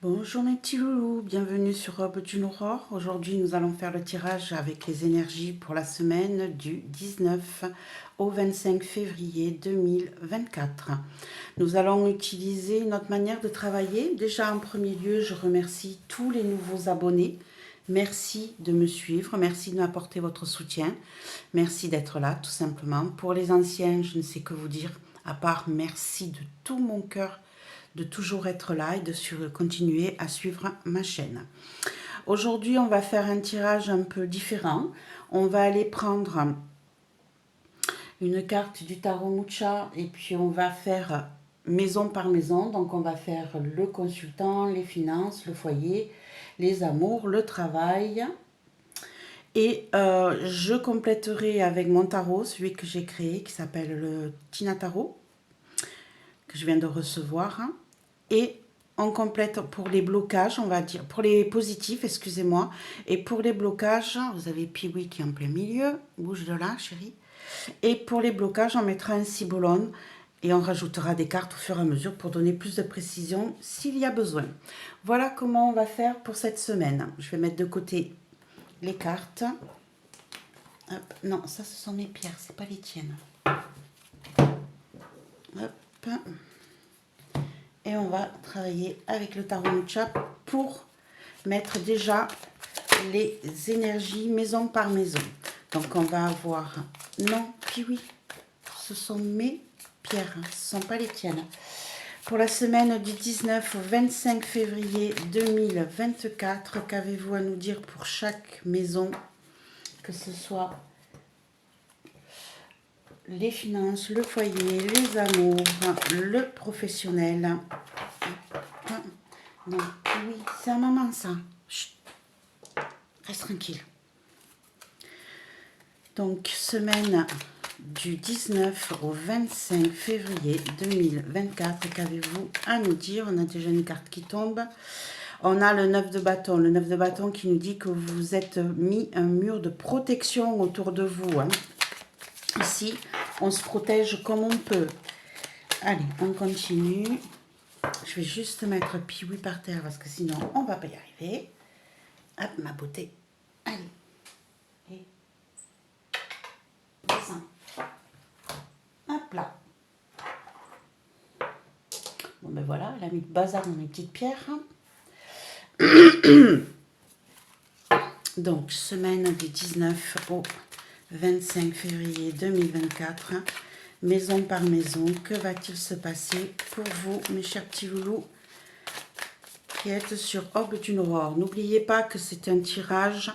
Bonjour mes petits loulous, bienvenue sur Aube d'une Aurore. Aujourd'hui nous allons faire le tirage avec les énergies pour la semaine du 19 au 25 février 2024. Nous allons utiliser notre manière de travailler. Déjà en premier lieu, je remercie tous les nouveaux abonnés. Merci de me suivre, merci de m'apporter votre soutien, merci d'être là tout simplement. Pour les anciens, je ne sais que vous dire, à part merci de tout mon cœur de toujours être là et de continuer à suivre ma chaîne. Aujourd'hui, on va faire un tirage un peu différent. On va aller prendre une carte du tarot Mucha et puis on va faire maison par maison. Donc on va faire le consultant, les finances, le foyer, les amours, le travail. Et je compléterai avec mon tarot, celui que j'ai créé, qui s'appelle le Tina Tarot, que je viens de recevoir. Et on complète pour les blocages, on va dire, pour les positifs, excusez-moi. Et pour les blocages, vous avez Piwi qui est en plein milieu. Bouge de là, chérie. Et pour les blocages, on mettra un ciboulon et on rajoutera des cartes au fur et à mesure pour donner plus de précision s'il y a besoin. Voilà comment on va faire pour cette semaine. Je vais mettre de côté les cartes. Hop, non, ça ce sont mes pierres, c'est pas les tiennes. Hop. Et on va travailler avec le tarot Mucha pour mettre déjà les énergies maison par maison. Donc on va avoir... Non, puis oui, ce sont mes pierres, ce ne sont pas les tiennes. Pour la semaine du 19 au 25 février 2024, qu'avez-vous à nous dire pour chaque maison, que ce soit les finances, le foyer, les amours, le professionnel. Non, oui, c'est à maman ça. Chut. Reste tranquille. Donc, semaine du 19 au 25 février 2024, qu'avez-vous à nous dire? On a déjà une carte qui tombe. On a le 9 de bâton. Le 9 de bâton qui nous dit que vous êtes mis un mur de protection autour de vous. Hein. Ici, on se protège comme on peut. Allez, on continue. Je vais juste mettre Piwi par terre parce que sinon, on ne va pas y arriver. Hop, ma beauté. Allez. Et descends. Hop là. Bon ben voilà, elle a mis le bazar dans mes petites pierres. Donc, semaine du 19 au 25 février 2024. Maison par maison, que va-t-il se passer pour vous, mes chers petits loulous qui êtes sur Aube d'une Aurore? N'oubliez pas que c'est un tirage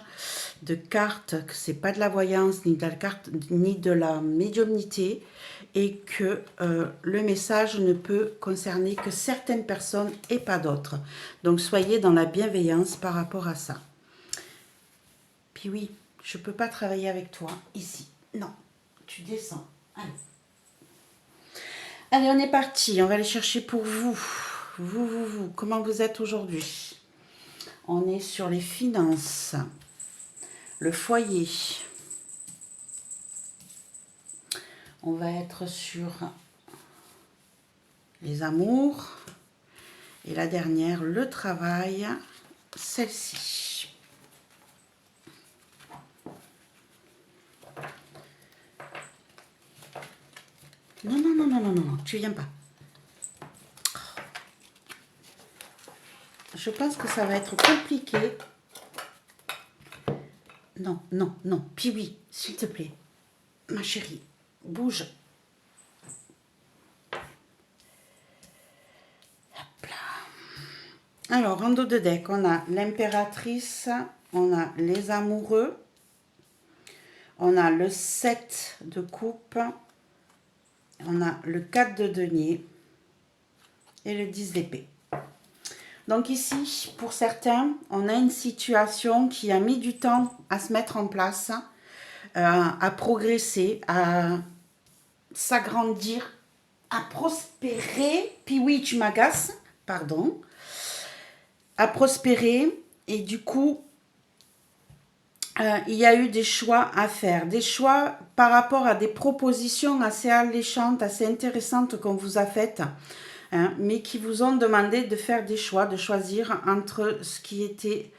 de cartes, que c'est pas de la voyance, ni de la carte, ni de la médiumnité, et que le message ne peut concerner que certaines personnes et pas d'autres. Donc soyez dans la bienveillance par rapport à ça. Puis oui, je peux pas travailler avec toi ici. Non, tu descends. Allez. Allez, on est parti. On va aller chercher pour vous. Vous. Comment vous êtes aujourd'hui? On est sur les finances. Le foyer. On va être sur les amours. Et la dernière, le travail. Celle-ci. Non, tu viens pas. Je pense que ça va être compliqué. Non. Puis oui, s'il te plaît. Ma chérie, bouge. Hop là. Alors, en dos de deck, on a l'impératrice, on a les amoureux, on a le 7 de coupe, on a le 4 de denier et le 10 d'épée. Donc ici, pour certains, on a une situation qui a mis du temps à se mettre en place, à progresser, à s'agrandir, à prospérer. Puis oui, tu m'agaces, pardon. À prospérer. Et du coup, il y a eu des choix à faire. Des choix par rapport à des propositions assez alléchantes, assez intéressantes qu'on vous a faites. hein, mais qui vous ont demandé de faire des choix, de choisir entre ce qui était...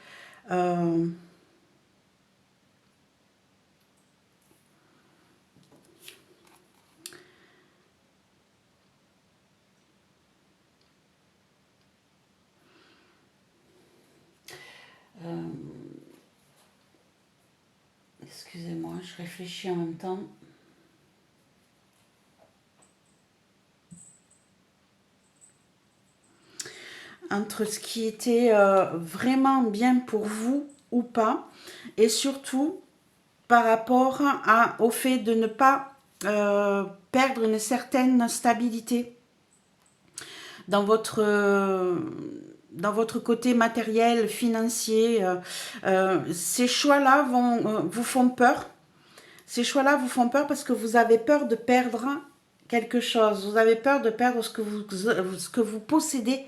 excusez-moi, je réfléchis en même temps. Entre ce qui était vraiment bien pour vous ou pas, et surtout par rapport au fait de ne pas perdre une certaine stabilité dans votre côté matériel, financier. Ces choix-là vous font peur. Ces choix-là vous font peur parce que vous avez peur de perdre quelque chose. Vous avez peur de perdre ce que vous possédez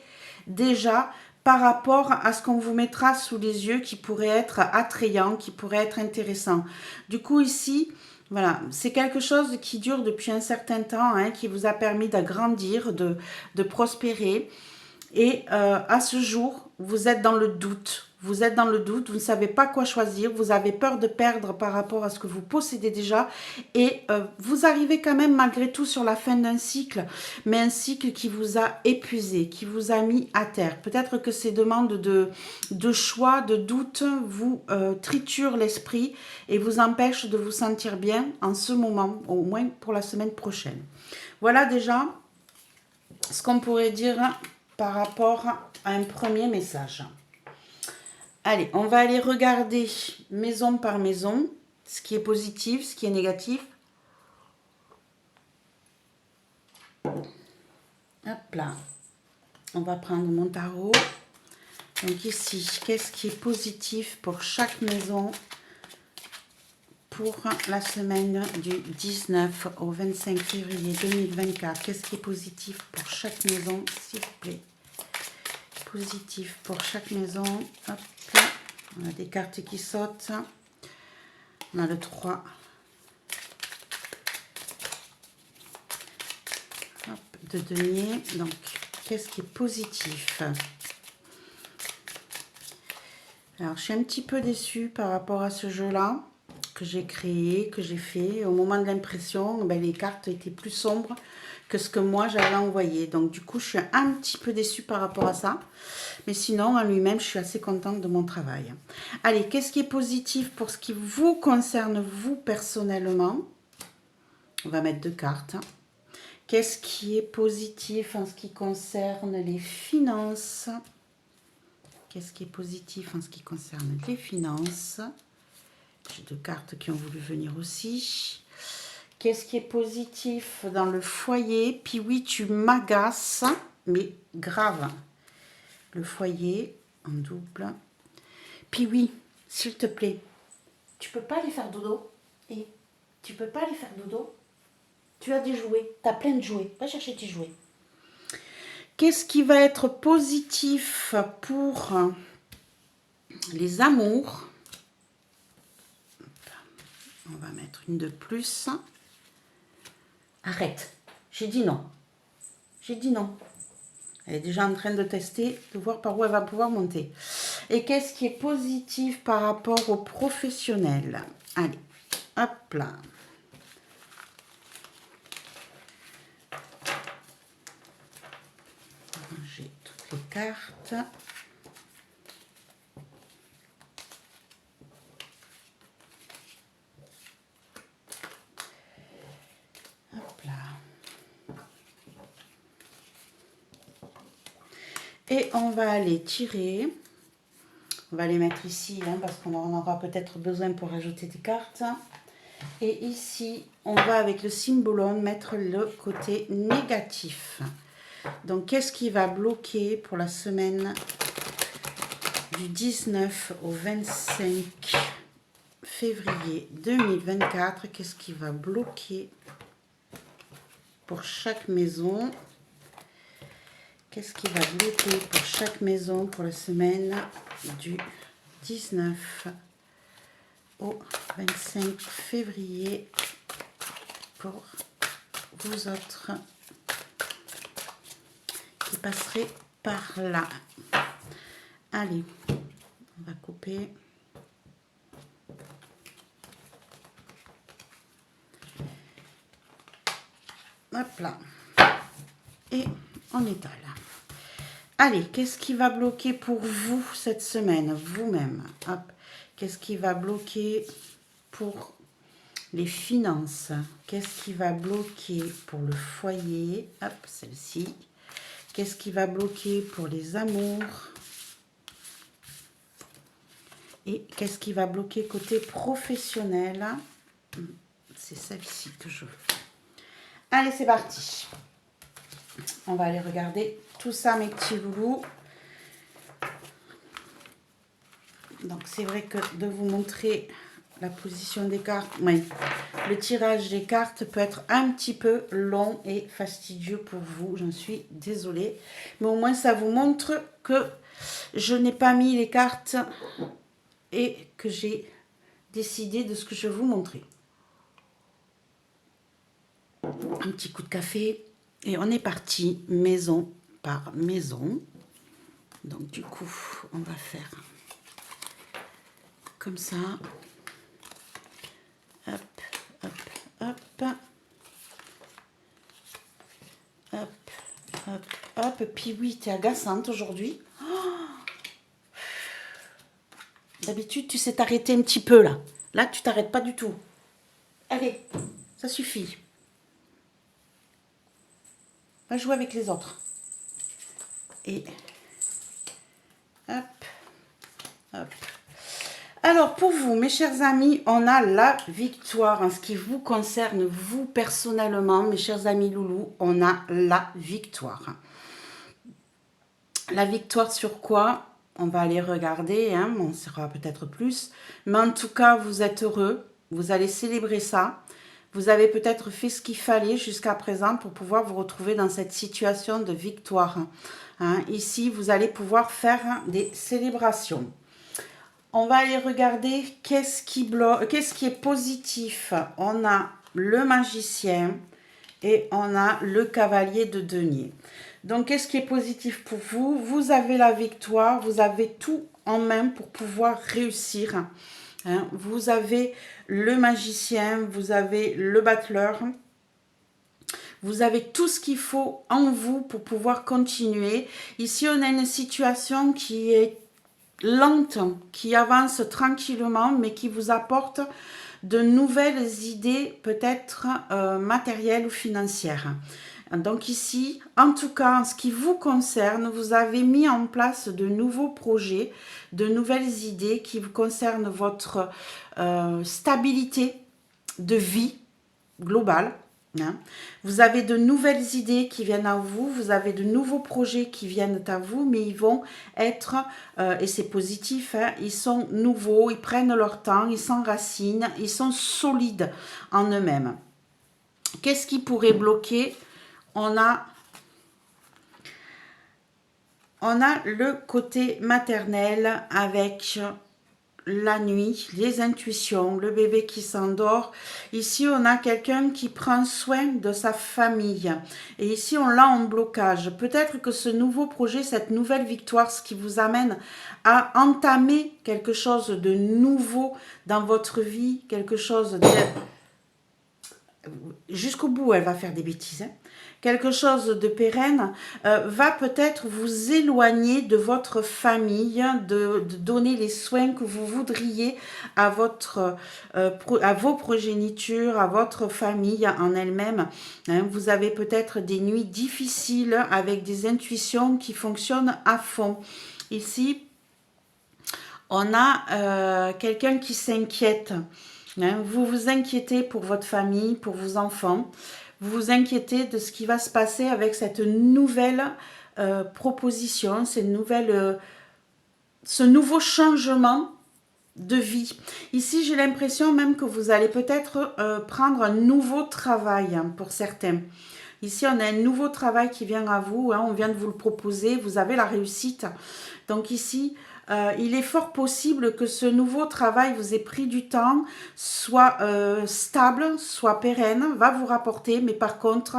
déjà par rapport à ce qu'on vous mettra sous les yeux qui pourrait être attrayant, qui pourrait être intéressant. Du coup, ici, voilà, c'est quelque chose qui dure depuis un certain temps, hein, qui vous a permis d'agrandir, de prospérer. Et à ce jour, vous êtes dans le doute. Vous êtes dans le doute, vous ne savez pas quoi choisir, vous avez peur de perdre par rapport à ce que vous possédez déjà. Et vous arrivez quand même malgré tout sur la fin d'un cycle, mais un cycle qui vous a épuisé, qui vous a mis à terre. Peut-être que ces demandes de choix, de doute, vous triturent l'esprit et vous empêchent de vous sentir bien en ce moment, au moins pour la semaine prochaine. Voilà déjà ce qu'on pourrait dire par rapport à un premier message. Allez, on va aller regarder maison par maison, ce qui est positif, ce qui est négatif. Hop là, on va prendre mon tarot. Donc ici, qu'est-ce qui est positif pour chaque maison pour la semaine du 19 au 25 février 2024. Qu'est-ce qui est positif pour chaque maison, s'il vous plaît? Positif pour chaque maison. Hop, on a des cartes qui sautent. On a le 3. Hop, de denier. Donc, qu'est-ce qui est positif? Alors, je suis un petit peu déçue par rapport à ce jeu-là que j'ai créé, que j'ai fait. Au moment de l'impression, ben, les cartes étaient plus sombres que ce que moi j'avais envoyé. Donc, du coup, je suis un petit peu déçue par rapport à ça. Mais sinon, en lui-même, je suis assez contente de mon travail. Allez, qu'est-ce qui est positif pour ce qui vous concerne, vous, personnellement? On va mettre 2 cartes. Qu'est-ce qui est positif en ce qui concerne les finances? Qu'est-ce qui est positif en ce qui concerne les finances? J'ai 2 cartes qui ont voulu venir aussi. Qu'est-ce qui est positif dans le foyer? Puis oui, tu m'agaces, mais grave. Le foyer en double. Puis oui, s'il te plaît, tu peux pas aller faire dodo? Et tu peux pas aller faire dodo? Tu as des jouets, tu as plein de jouets. Va chercher tes jouets. Qu'est-ce qui va être positif pour les amours? On va mettre une de plus. Arrête. J'ai dit non. J'ai dit non. Elle est déjà en train de tester, de voir par où elle va pouvoir monter. Et qu'est-ce qui est positif par rapport aux professionnels? Allez, hop là. J'ai toutes les cartes. Hop là. Et on va aller tirer. On va les mettre ici, hein, parce qu'on en aura peut-être besoin pour ajouter des cartes. Et ici, on va avec le symbolone mettre le côté négatif. Donc, qu'est-ce qui va bloquer pour la semaine du 19 au 25 février 2024? Qu'est-ce qui va bloquer pour chaque maison? Qu'est-ce qui va bloquer pour chaque maison pour la semaine du 19 au 25 février pour vous autres? qui passerait par là. Allez, on va couper. Hop là. Et on étale. Allez, qu'est-ce qui va bloquer pour vous cette semaine, vous-même? Hop. Qu'est-ce qui va bloquer pour les finances? Qu'est-ce qui va bloquer pour le foyer? Hop, celle-ci. Qu'est-ce qui va bloquer pour les amours? Et qu'est-ce qui va bloquer côté professionnel? C'est celle-ci que je veux. Allez, c'est parti. On va aller regarder tout ça, mes petits loulous. Donc, c'est vrai que de vous montrer la position des cartes, oui, le tirage des cartes peut être un petit peu long et fastidieux pour vous. J'en suis désolée. Mais au moins, ça vous montre que je n'ai pas mis les cartes et que j'ai décidé de ce que je vais vous montrer. Un petit coup de café et on est parti maison par maison. Donc du coup, on va faire comme ça. Hop, hop, hop. Hop, hop, hop. Puis oui, t'es agaçante aujourd'hui. D'habitude, tu sais t'arrêter un petit peu là. Là, tu t'arrêtes pas du tout. Allez, ça suffit. Va jouer avec les autres. Et hop, hop. Alors, pour vous, mes chers amis, on a la victoire. En ce qui vous concerne, vous personnellement, mes chers amis loulous, on a la victoire. La victoire sur quoi? On va aller regarder, hein, on saura peut-être plus. Mais en tout cas, vous êtes heureux, vous allez célébrer ça. Vous avez peut-être fait ce qu'il fallait jusqu'à présent pour pouvoir vous retrouver dans cette situation de victoire. Hein, ici, vous allez pouvoir faire des célébrations. On va aller regarder qu'est-ce qui est positif. On a le magicien et on a le cavalier de denier. Donc, qu'est-ce qui est positif pour vous? Vous avez la victoire, vous avez tout en main pour pouvoir réussir. Hein, vous avez le magicien, vous avez le battleur. Vous avez tout ce qu'il faut en vous pour pouvoir continuer. Ici, on a une situation qui est lente, qui avance tranquillement, mais qui vous apporte de nouvelles idées, peut-être matérielles ou financières. Donc ici, en tout cas, en ce qui vous concerne, vous avez mis en place de nouveaux projets, de nouvelles idées qui vous concernent votre stabilité de vie globale. Hein. Vous avez de nouvelles idées qui viennent à vous, vous avez de nouveaux projets qui viennent à vous, mais ils vont être, et c'est positif, hein, ils sont nouveaux, ils prennent leur temps, ils s'enracinent, ils sont solides en eux-mêmes. Qu'est-ce qui pourrait bloquer? On a le côté maternel avec la nuit, les intuitions, le bébé qui s'endort. Ici, on a quelqu'un qui prend soin de sa famille. Et ici, on l'a en blocage. Peut-être que ce nouveau projet, cette nouvelle victoire, ce qui vous amène à entamer quelque chose de nouveau dans votre vie, quelque chose de... Jusqu'au bout, elle va faire des bêtises. Hein. Quelque chose de pérenne va peut-être vous éloigner de votre famille, de donner les soins que vous voudriez à vos progénitures, à votre famille en elle-même. Hein, vous avez peut-être des nuits difficiles avec des intuitions qui fonctionnent à fond. Ici, on a quelqu'un qui s'inquiète. Hein, vous vous inquiétez pour votre famille, pour vos enfants. Vous vous inquiétez de ce qui va se passer avec cette nouvelle proposition, ce nouveau changement de vie. Ici, j'ai l'impression même que vous allez peut-être prendre un nouveau travail hein, pour certains. Ici, on a un nouveau travail qui vient à vous. Hein, on vient de vous le proposer. Vous avez la réussite. Donc ici, il est fort possible que ce nouveau travail vous ait pris du temps, soit stable, soit pérenne, va vous rapporter. Mais par contre,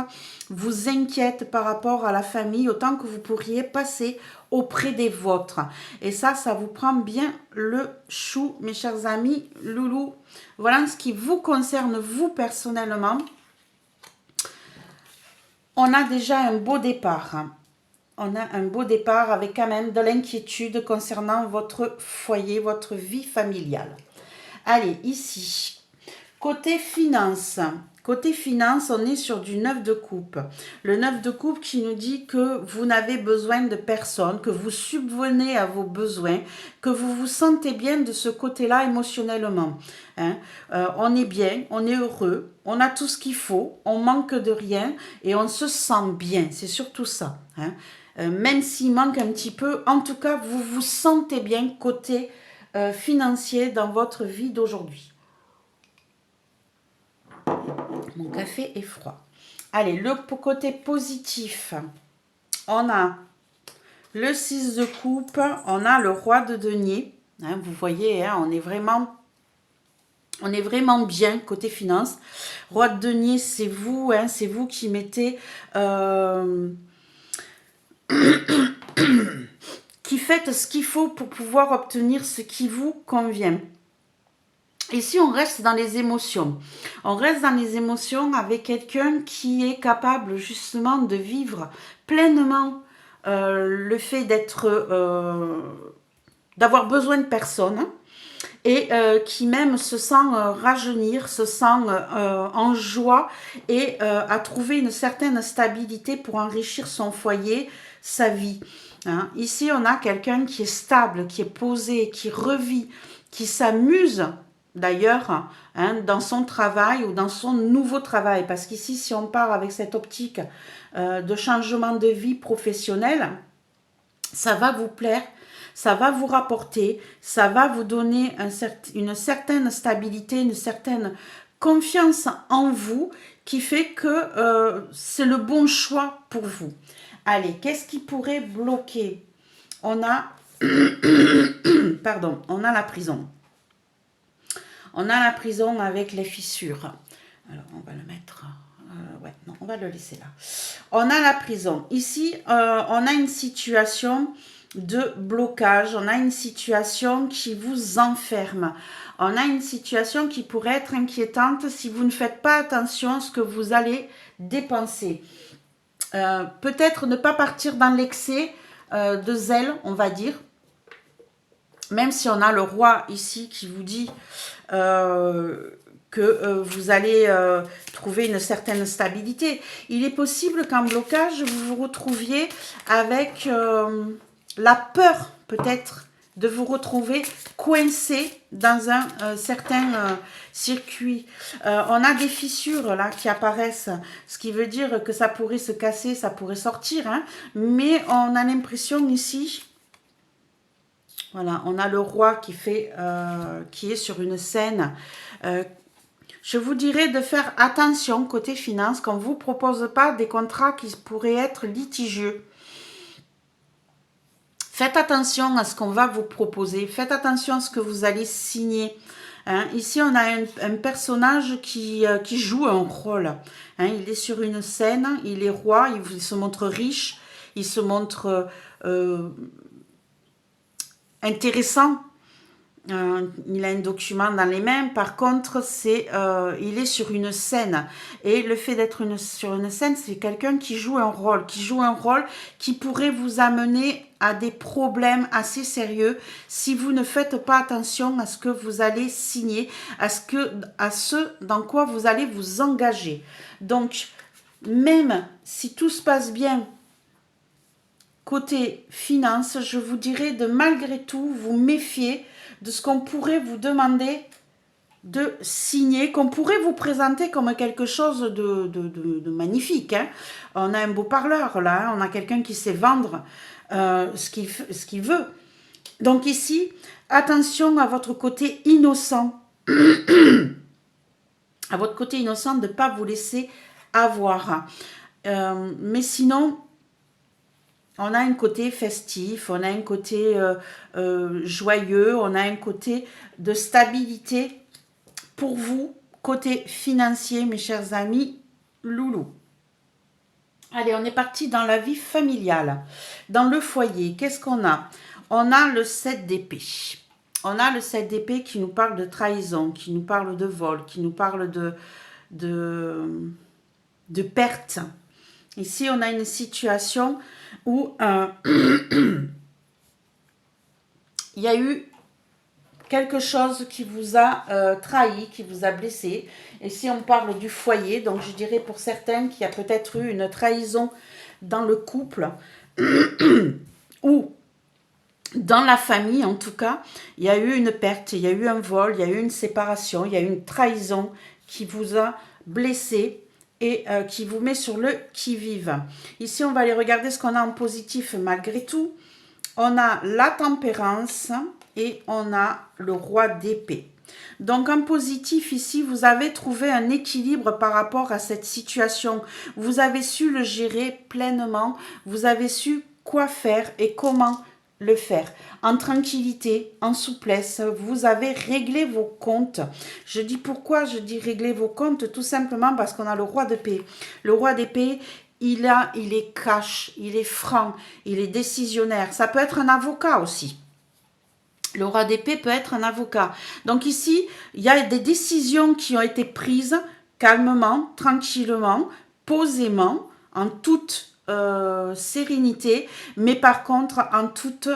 vous inquiète par rapport à la famille, autant que vous pourriez passer auprès des vôtres. Et ça vous prend bien le chou, mes chers amis, loulou. Voilà ce qui vous concerne, vous personnellement. On a déjà un beau départ. On a un beau départ avec quand même de l'inquiétude concernant votre foyer, votre vie familiale. Allez, ici, côté finance. Côté finance, on est sur du 9 de coupe. Le 9 de coupe qui nous dit que vous n'avez besoin de personne, que vous subvenez à vos besoins, que vous vous sentez bien de ce côté-là émotionnellement. Hein. On est bien, on est heureux, on a tout ce qu'il faut, on manque de rien et on se sent bien. C'est surtout ça. Hein. Même s'il manque un petit peu, en tout cas, vous vous sentez bien côté financier dans votre vie d'aujourd'hui. Mon café est froid. Allez, le côté positif, on a le 6 de coupe, on a le roi de denier. Hein, vous voyez, hein, on est vraiment bien côté finance. Roi de denier, c'est vous, hein, c'est vous qui mettez... qui faites ce qu'il faut pour pouvoir obtenir ce qui vous convient. Ici, on reste dans les émotions. On reste dans les émotions avec quelqu'un qui est capable justement de vivre pleinement le fait d'avoir besoin de personne et qui même se sent rajeunir, se sent en joie et à trouver une certaine stabilité pour enrichir son foyer, sa vie. Hein. Ici, on a quelqu'un qui est stable, qui est posé, qui revit, qui s'amuse d'ailleurs, hein, dans son travail ou dans son nouveau travail. Parce qu'ici, si on part avec cette optique de changement de vie professionnelle, ça va vous plaire, ça va vous rapporter, ça va vous donner une certaine stabilité, une certaine confiance en vous qui fait que c'est le bon choix pour vous. Allez, qu'est-ce qui pourrait bloquer? On a, pardon, on a la prison. On a la prison avec les fissures. Alors, on va le mettre... ouais, non, on va le laisser là. On a la prison. Ici, on a une situation de blocage. On a une situation qui vous enferme. On a une situation qui pourrait être inquiétante si vous ne faites pas attention à ce que vous allez dépenser. Peut-être ne pas partir dans l'excès de zèle, on va dire. Même si on a le roi ici qui vous dit que vous allez trouver une certaine stabilité. Il est possible qu'en blocage, vous vous retrouviez avec la peur peut-être de vous retrouver coincé dans un certain circuit. On a des fissures là qui apparaissent, ce qui veut dire que ça pourrait se casser, ça pourrait sortir, hein, mais on a l'impression ici... Voilà, on a le roi qui est sur une scène. Je vous dirais de faire attention côté finance, qu'on ne vous propose pas des contrats qui pourraient être litigieux. Faites attention à ce qu'on va vous proposer. Faites attention à ce que vous allez signer. Hein, ici, on a un personnage qui joue un rôle. Hein, il est sur une scène, il est roi, il se montre riche, il se montre... intéressant. Il a un document dans les mains. Par contre, il est sur une scène. Et le fait d'être sur une scène, c'est quelqu'un qui joue un rôle. Qui pourrait vous amener à des problèmes assez sérieux si vous ne faites pas attention à ce que vous allez signer, à ce dans quoi vous allez vous engager. Donc, même si tout se passe bien, côté finance, je vous dirais de malgré tout vous méfier de ce qu'on pourrait vous demander de signer, qu'on pourrait vous présenter comme quelque chose de magnifique. Hein. On a un beau parleur là, hein. On a quelqu'un qui sait vendre ce qu'il veut. Donc ici, attention à votre côté innocent. À votre côté innocent de ne pas vous laisser avoir. Mais sinon, on a un côté festif, on a un côté joyeux, on a un côté de stabilité pour vous, côté financier, mes chers amis, loulou. Allez, on est parti dans la vie familiale. Dans le foyer, qu'est-ce qu'on a? On a le 7 d'épée. On a le 7 d'épée qui nous parle de trahison, qui nous parle de vol, qui nous parle de, de perte. Ici, on a une situation où il y a eu quelque chose qui vous a trahi, qui vous a blessé. Et si on parle du foyer, donc je dirais pour certaines qu'il y a peut-être eu une trahison dans le couple ou dans la famille en tout cas, il y a eu une perte, il y a eu un vol, il y a eu une séparation, il y a eu une trahison qui vous a blessé et qui vous met sur le qui-vive. Ici, on va aller regarder ce qu'on a en positif malgré tout. On a la tempérance et on a le roi d'épée. Donc en positif ici, vous avez trouvé un équilibre par rapport à cette situation. Vous avez su le gérer pleinement, vous avez su quoi faire et comment le faire. En tranquillité, en souplesse, vous avez réglé vos comptes. Je dis pourquoi je dis régler vos comptes, tout simplement parce qu'on a le roi d'épée. Le roi d'épée, il est cash, il est franc, il est décisionnaire. Ça peut être un avocat aussi. Le roi d'épée peut être un avocat. Donc ici, il y a des décisions qui ont été prises calmement, tranquillement, posément, en toute sérénité, mais par contre en toute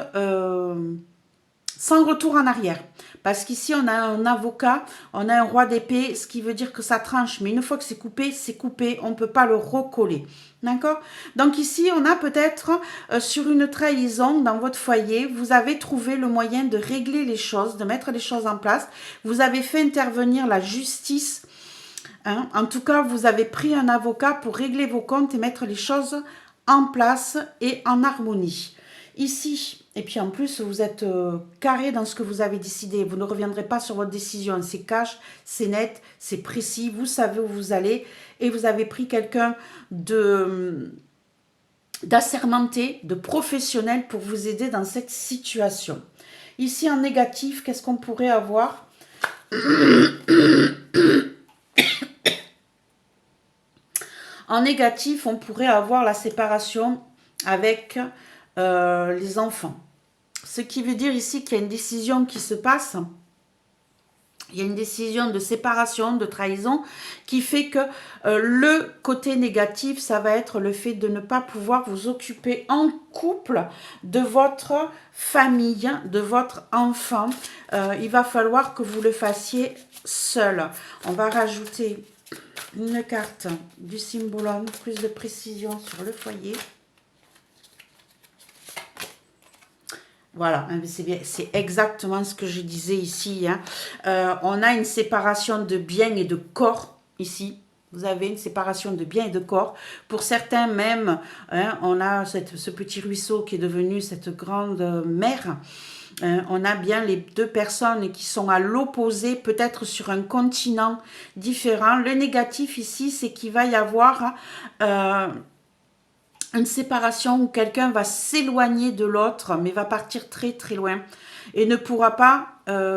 sans retour en arrière. Parce qu'ici, on a un avocat, on a un roi d'épée, ce qui veut dire que ça tranche. Mais une fois que c'est coupé, on ne peut pas le recoller. D'accord? Donc ici, on a peut-être sur une trahison dans votre foyer, vous avez trouvé le moyen de régler les choses, de mettre les choses en place. Vous avez fait intervenir la justice. Hein? En tout cas, vous avez pris un avocat pour régler vos comptes et mettre les choses en place et en harmonie. Ici, et puis en plus, vous êtes carré dans ce que vous avez décidé. Vous ne reviendrez pas sur votre décision. C'est cash, c'est net, c'est précis. Vous savez où vous allez. Et vous avez pris quelqu'un d'assermenté, de professionnel pour vous aider dans cette situation. Ici, en négatif, qu'est-ce qu'on pourrait avoir? En négatif, on pourrait avoir la séparation avec les enfants. Ce qui veut dire ici qu'il y a une décision qui se passe. Il y a une décision de séparation, de trahison, qui fait que le côté négatif, ça va être le fait de ne pas pouvoir vous occuper en couple de votre famille, de votre enfant. Il va falloir que vous le fassiez seul. On va rajouter une carte du symbolone, plus de précision sur le foyer. Voilà, c'est exactement ce que je disais ici. Hein. On a une séparation de biens et de corps ici. Vous avez une séparation de biens et de corps. Pour certains même, hein, on a ce petit ruisseau qui est devenu cette grande mer. On a bien les deux personnes qui sont à l'opposé, peut-être sur un continent différent. Le négatif ici, c'est qu'il va y avoir une séparation où quelqu'un va s'éloigner de l'autre, mais va partir très très loin et ne pourra pas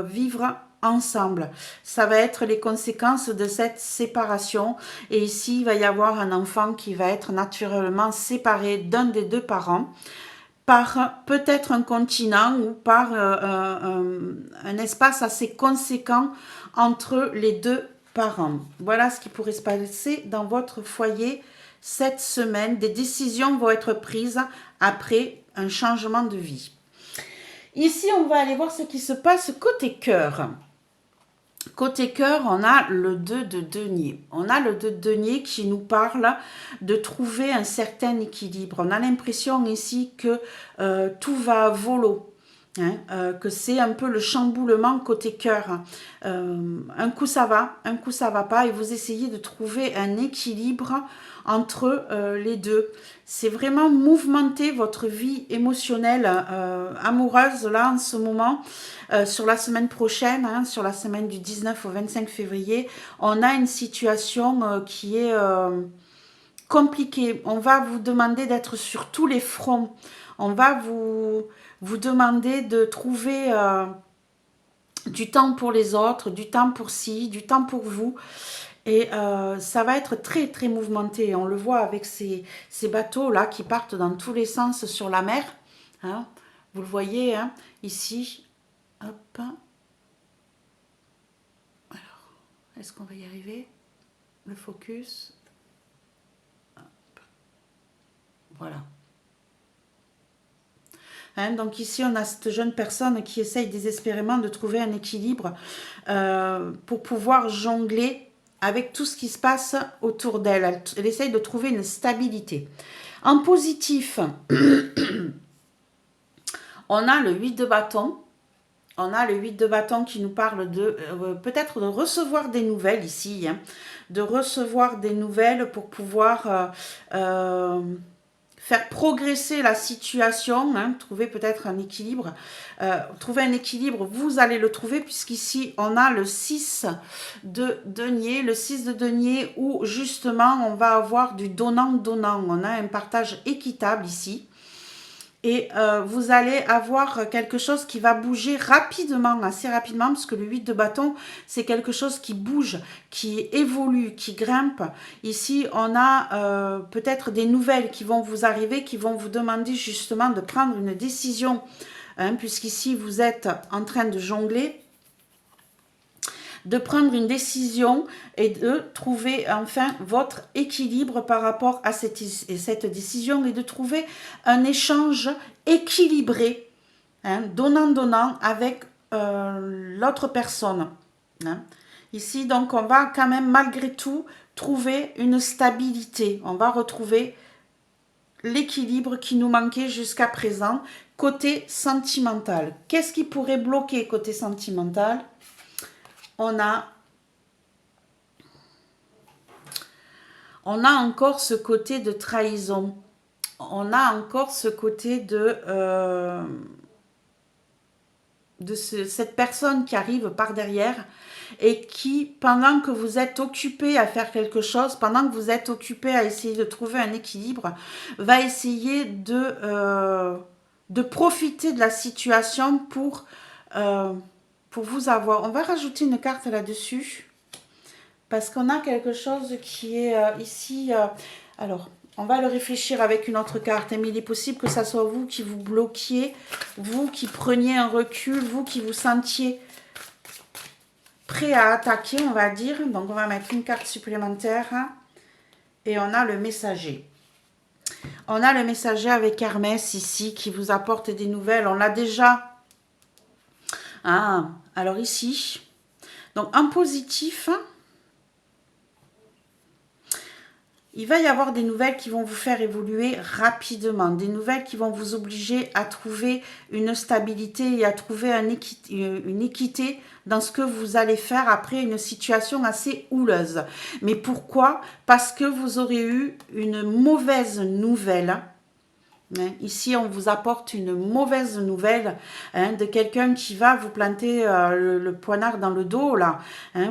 vivre ensemble. Ça va être les conséquences de cette séparation. Et ici, il va y avoir un enfant qui va être naturellement séparé d'un des deux parents par peut-être un continent ou par un espace assez conséquent entre les deux parents. Voilà ce qui pourrait se passer dans votre foyer cette semaine. Des décisions vont être prises après un changement de vie. Ici, on va aller voir ce qui se passe côté cœur. Côté cœur, on a le 2 de denier. On a le 2 de denier qui nous parle de trouver un certain équilibre. On a l'impression ici que tout va à volo. Hein, que c'est un peu le chamboulement côté cœur. Un coup ça va, un coup ça va pas et vous essayez de trouver un équilibre entre les deux. C'est vraiment mouvementé votre vie émotionnelle, amoureuse là en ce moment. Sur la semaine prochaine, hein, sur la semaine du 19 au 25 février, on a une situation qui est compliqué. On va vous demander d'être sur tous les fronts. On va vous demander de trouver du temps pour les autres, du temps pour ci, du temps pour vous. Et ça va être très très mouvementé. On le voit avec ces bateaux-là qui partent dans tous les sens sur la mer. Hein. Vous le voyez hein, ici. Hop. Alors, est-ce qu'on va y arriver? Le focus. Hop. Voilà. Hein, donc ici, on a cette jeune personne qui essaye désespérément de trouver un équilibre pour pouvoir jongler avec tout ce qui se passe autour d'elle. Elle essaye de trouver une stabilité. En positif, on a le 8 de bâton. On a le 8 de bâton qui nous parle de peut-être de recevoir des nouvelles ici. Hein, de recevoir des nouvelles pour pouvoir faire progresser la situation, hein, trouver peut-être un équilibre. Trouver un équilibre, vous allez le trouver puisqu'ici, on a le 6 de denier. Le 6 de denier où justement, on va avoir du donnant-donnant. On a un partage équitable ici. Et vous allez avoir quelque chose qui va bouger rapidement, assez rapidement, parce que le 8 de bâton, c'est quelque chose qui bouge, qui évolue, qui grimpe. Ici, on a peut-être des nouvelles qui vont vous arriver, qui vont vous demander justement de prendre une décision, hein, puisqu'ici, vous êtes en train de jongler, de prendre une décision et de trouver enfin votre équilibre par rapport à cette décision et de trouver un échange équilibré, hein, donnant-donnant avec l'autre personne. Hein. Ici, donc, on va quand même malgré tout trouver une stabilité. On va retrouver l'équilibre qui nous manquait jusqu'à présent côté sentimental. Qu'est-ce qui pourrait bloquer côté sentimental ? On a encore ce côté de trahison. On a encore ce côté de cette personne qui arrive par derrière et qui, pendant que vous êtes occupé à faire quelque chose, pendant que vous êtes occupé à essayer de trouver un équilibre, va essayer de profiter de la situation pour vous avoir. On va rajouter une carte là-dessus parce qu'on a quelque chose qui est ici. Alors, on va le réfléchir avec une autre carte, mais il est possible que ça soit vous qui vous bloquiez, vous qui preniez un recul, vous qui vous sentiez prêt à attaquer, on va dire. Donc, on va mettre une carte supplémentaire et on a le messager. On a le messager avec Hermès ici qui vous apporte des nouvelles. On l'a déjà. Ah, alors ici, donc en positif, il va y avoir des nouvelles qui vont vous faire évoluer rapidement, des nouvelles qui vont vous obliger à trouver une stabilité et à trouver une équité dans ce que vous allez faire après une situation assez houleuse. Mais pourquoi? Parce que vous aurez eu une mauvaise nouvelle. Ici, on vous apporte une mauvaise nouvelle de quelqu'un qui va vous planter le poignard dans le dos. Là.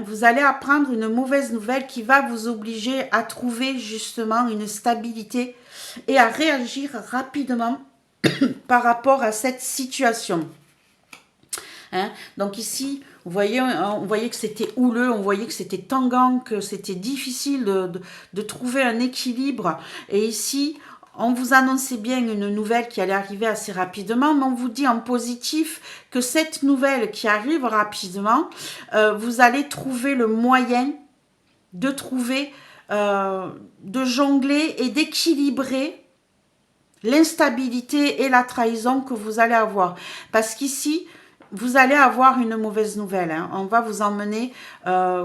Vous allez apprendre une mauvaise nouvelle qui va vous obliger à trouver justement une stabilité et à réagir rapidement par rapport à cette situation. Donc ici, on voyait que c'était houleux, on voyait que c'était tanguant, que c'était difficile de trouver un équilibre. Et ici, on vous annonçait bien une nouvelle qui allait arriver assez rapidement, mais on vous dit en positif que cette nouvelle qui arrive rapidement, vous allez trouver le moyen de trouver, de jongler et d'équilibrer l'instabilité et la trahison que vous allez avoir. Parce qu'ici, vous allez avoir une mauvaise nouvelle. On va vous emmener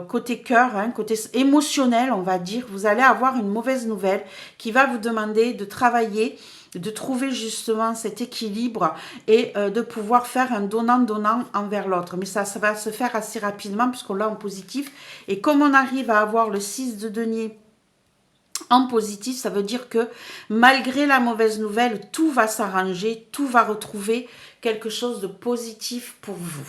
côté cœur, côté émotionnel, on va dire. Vous allez avoir une mauvaise nouvelle qui va vous demander de travailler, de trouver justement cet équilibre et de pouvoir faire un donnant-donnant envers l'autre. Mais ça va se faire assez rapidement puisqu'on l'a en positif. Et comme on arrive à avoir le 6 de denier en positif, ça veut dire que malgré la mauvaise nouvelle, tout va s'arranger, tout va retrouver quelque chose de positif pour vous.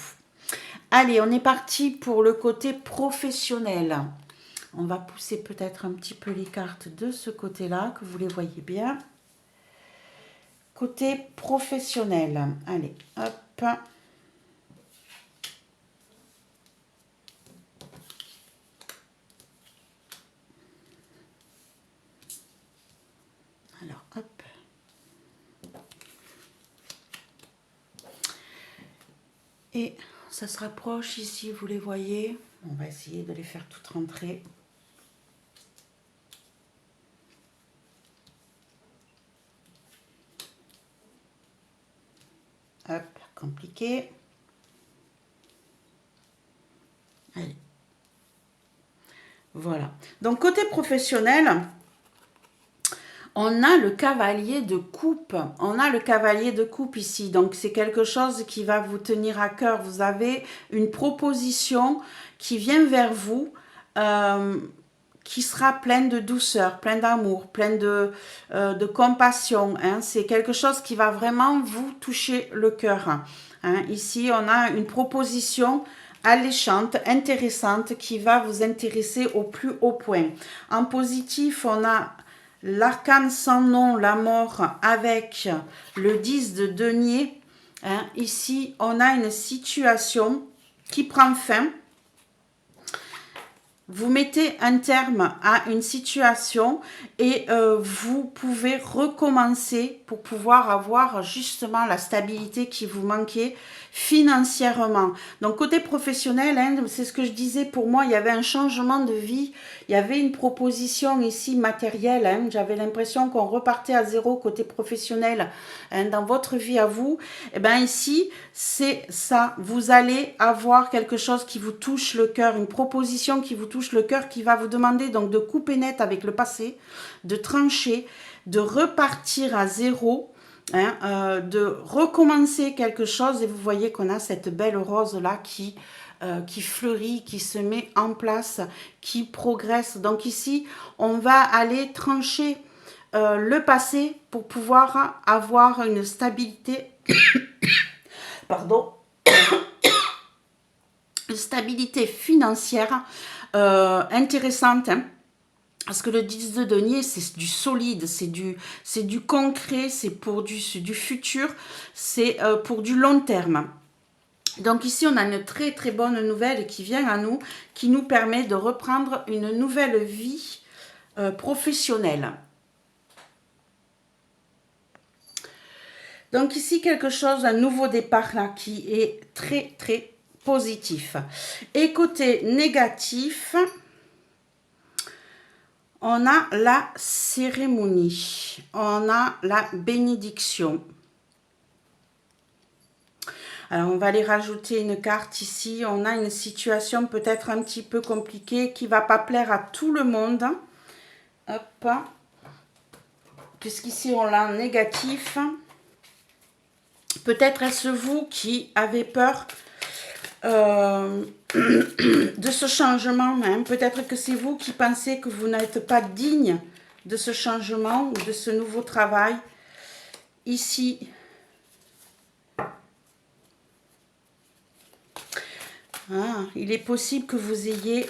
Allez, on est parti pour le côté professionnel. On va pousser peut-être un petit peu les cartes de ce côté-là, que vous les voyez bien. Côté professionnel. Allez, hop. Alors, hop. Et ça se rapproche ici, vous les voyez. On va essayer de les faire toutes rentrer. Hop, compliqué. Allez. Voilà. Donc, côté professionnel, on a le cavalier de coupe. On a le cavalier de coupe ici. Donc, c'est quelque chose qui va vous tenir à cœur. Vous avez une proposition qui vient vers vous, qui sera pleine de douceur, pleine d'amour, pleine de compassion. Hein. C'est quelque chose qui va vraiment vous toucher le cœur. Hein. Ici, on a une proposition alléchante, intéressante, qui va vous intéresser au plus haut point. En positif, on a l'arcane sans nom, la mort, avec le 10 de denier. Hein. Ici, on a une situation qui prend fin. Vous mettez un terme à une situation et vous pouvez recommencer pour pouvoir avoir justement la stabilité qui vous manquait financièrement. Donc côté professionnel, hein, c'est ce que je disais, pour moi il y avait un changement de vie, il y avait une proposition ici matérielle, hein, j'avais l'impression qu'on repartait à zéro côté professionnel, hein, dans votre vie à vous. Et bien ici c'est ça, vous allez avoir quelque chose qui vous touche le cœur, une proposition qui vous touche le cœur, qui va vous demander donc de couper net avec le passé, de trancher, de repartir à zéro. Hein, de recommencer quelque chose. Et vous voyez qu'on a cette belle rose là qui fleurit, qui se met en place, qui progresse. Donc ici on va aller trancher le passé pour pouvoir avoir une stabilité pardon, une stabilité financière intéressante, hein. Parce que le 10 de denier, c'est du solide, c'est du concret, c'est pour du futur, c'est pour du long terme. Donc ici, on a une très très bonne nouvelle qui vient à nous, qui nous permet de reprendre une nouvelle vie professionnelle. Donc ici, quelque chose, un nouveau départ là, qui est très très positif. Et côté négatif, on a la cérémonie, on a la bénédiction. Alors, on va aller rajouter une carte ici. On a une situation peut-être un petit peu compliquée qui ne va pas plaire à tout le monde. Hop. Puisqu'ici, on l'a en négatif. Peut-être est-ce vous qui avez peur de ce changement, hein. Peut-être que c'est vous qui pensez que vous n'êtes pas digne de ce changement ou de ce nouveau travail. Ici, il est possible que vous ayez...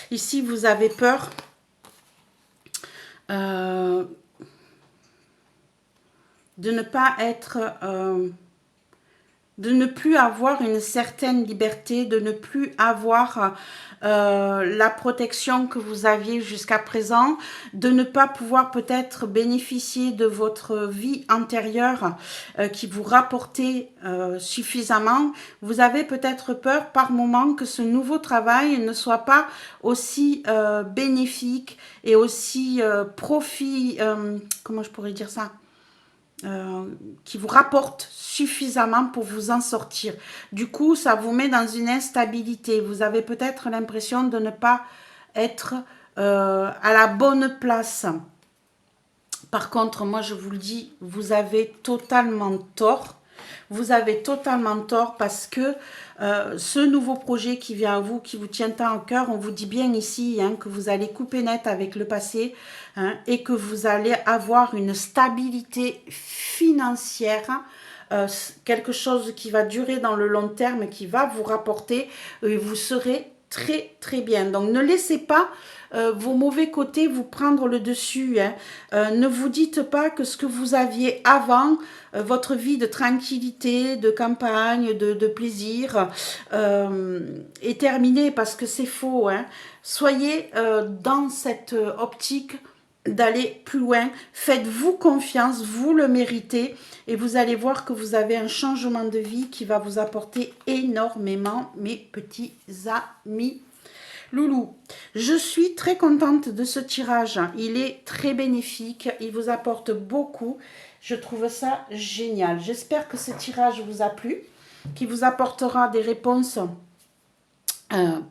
Ici, vous avez peur de ne pas être... de ne plus avoir une certaine liberté, de ne plus avoir la protection que vous aviez jusqu'à présent, de ne pas pouvoir peut-être bénéficier de votre vie antérieure qui vous rapportait suffisamment. Vous avez peut-être peur par moment que ce nouveau travail ne soit pas aussi bénéfique et aussi comment je pourrais dire ça, qui vous rapporte suffisamment pour vous en sortir. Du coup, ça vous met dans une instabilité. Vous avez peut-être l'impression de ne pas être à la bonne place. Par contre, moi, je vous le dis, vous avez totalement tort. Vous avez totalement tort parce que ce nouveau projet qui vient à vous, qui vous tient tant à cœur, on vous dit bien ici hein, que vous allez couper net avec le passé hein, et que vous allez avoir une stabilité financière quelque chose qui va durer dans le long terme, qui va vous rapporter, et vous serez très très bien. Donc ne laissez pas vos mauvais côtés vous prendre le dessus. Hein. Ne vous dites pas que ce que vous aviez avant, votre vie de tranquillité, de campagne, de plaisir, est terminée, parce que c'est faux. Hein. Soyez dans cette optique d'aller plus loin. Faites-vous confiance, vous le méritez, et vous allez voir que vous avez un changement de vie qui va vous apporter énormément, mes petits amis. Loulou, je suis très contente de ce tirage. Il est très bénéfique, il vous apporte beaucoup. Je trouve ça génial. J'espère que ce tirage vous a plu, qu'il vous apportera des réponses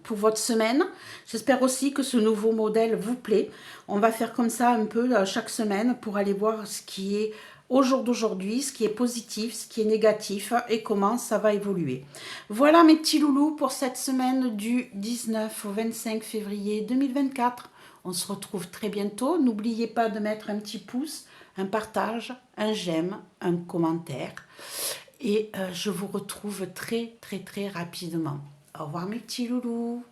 pour votre semaine. J'espère aussi que ce nouveau modèle vous plaît. On va faire comme ça un peu chaque semaine pour aller voir ce qui est au jour d'aujourd'hui, ce qui est positif, ce qui est négatif et comment ça va évoluer. Voilà mes petits loulous pour cette semaine du 19 au 25 février 2024. On se retrouve très bientôt. N'oubliez pas de mettre un petit pouce, un partage, un j'aime, un commentaire. Et je vous retrouve très très très rapidement. Au revoir mes petits loulous.